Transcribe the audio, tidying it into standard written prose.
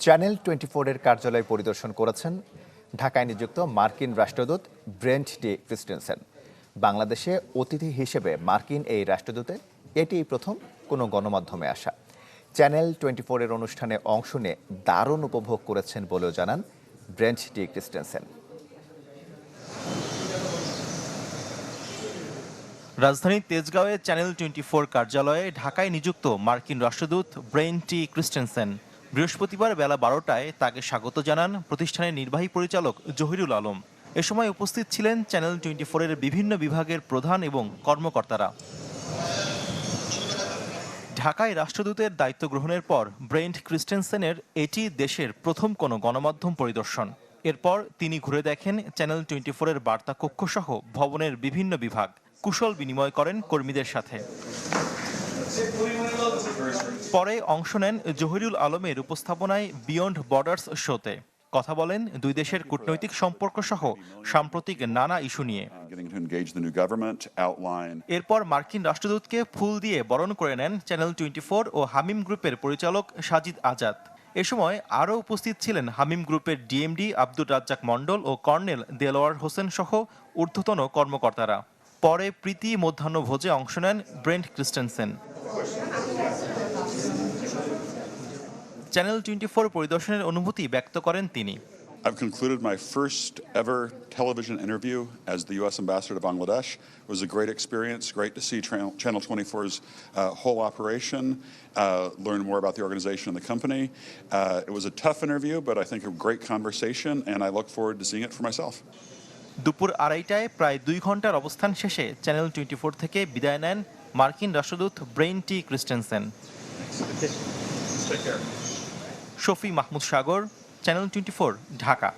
Channel 24 এর কার্যালয় পরিদর্শন করেছেন ঢাকায় নিযুক্ত মার্কিন রাষ্ট্রদূত ব্রেন্ট ডি ক্রিস্টেনসেন। বাংলাদেশে অতিথি হিসেবে মার্কিন এই রাষ্ট্রদূতের এটিই প্রথম কোনো গণমাধ্যমে আসা। চ্যানেল 24 এর অনুষ্ঠানে অংশ নিয়ে দারুণ উপভোগ করেছেন বলেও জানান ব্রেন্ট ডি ক্রিস্টেনসেন। রাজধানীর তেজগাঁওয়ে চ্যানেল 24 কার্যালয়ে ঢাকায় নিযুক্ত মার্কিন রাষ্ট্রদূত ব্রেন্ট টি ক্রিস্টেনসেন। বৃহস্পতিবার বেলা 12টায় তাকে স্বাগত জানান প্রতিষ্ঠানের নির্বাহী পরিচালক জহিরুল আলম। এ সময় উপস্থিত ছিলেন চ্যানেল 24 এর বিভিন্ন বিভাগের প্রধান এবং কর্মকর্তারা। ঢাকায় রাষ্ট্রদূতের দায়িত্ব গ্রহণের পর ব্রেন্ট ক্রিস্টেনসেনের এটি দেশের প্রথম কোনো গণমাধ্যম পরিদর্শন। এরপর তিনি ঘুরে দেখেন চ্যানেল 24 এর বার্তা কক্ষসহ ভবনের বিভিন্ন বিভাগ, কুশল বিনিময় করেন কর্মীদের সাথে। পরে অংশ নেন জহিরুল আলমের উপস্থাপনায় বিয়ন্ড বর্ডার্স শোতে। কথা বলেন দুই দেশের কূটনৈতিক সম্পর্ক সহ সাম্প্রতিক নানা ইস্যু নিয়ে। এরপর মার্কিন রাষ্ট্রদূতকে ফুল দিয়ে বরণ করে নেন চ্যানেল 24 ও হামিম গ্রুপের পরিচালক সাজিদ আজাদ। এ সময় আরও উপস্থিত ছিলেন হামিম গ্রুপের ডিএমডি আব্দুর রাজ্জাক মণ্ডল ও কর্নেল দেলোয়ার হোসেন সহ ঊর্ধ্বতন কর্মকর্তারা। পরে প্রীতি মধ্যাহ্নভোজে অংশ নেন ব্রেন্ট ক্রিস্টেনসেন। চ্যানেল 24 পরিদর্শনের অনুভূতি ব্যক্ত করেন তিনি। I've concluded my first ever television interview as the U.S. Ambassador to Bangladesh. It was a great experience, great to see Channel 24's whole operation, learn more about the organization and the company. It was a tough interview, but I think a great conversation, and I look forward to seeing it for myself. দুপুর 2:30টায় প্রায় 2 ঘন্টার অবস্থান শেষে channel 24 থেকে বিদায় নেন মার্কিন রাষ্ট্রদূত ব্রেন্ট টি ক্রিস্টেনসেন। শফি মাহমুদ সাগর, চ্যানেল 24, ঢাকা।